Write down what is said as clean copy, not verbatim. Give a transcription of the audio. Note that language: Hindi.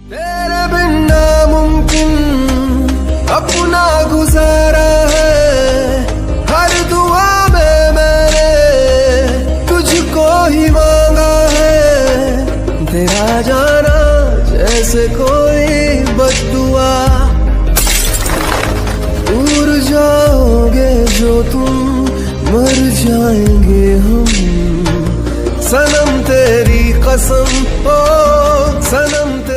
तेरे बिन नामुमकिन अपना गुजारा है, हर दुआ में मैंने तुझको ही मांगा है। तेरा जाना जैसे कोई बद्दुआ, दूर जाओगे जो तुम मर जाएंगे हम। सनम तेरी कसम, ओ सनम तेरी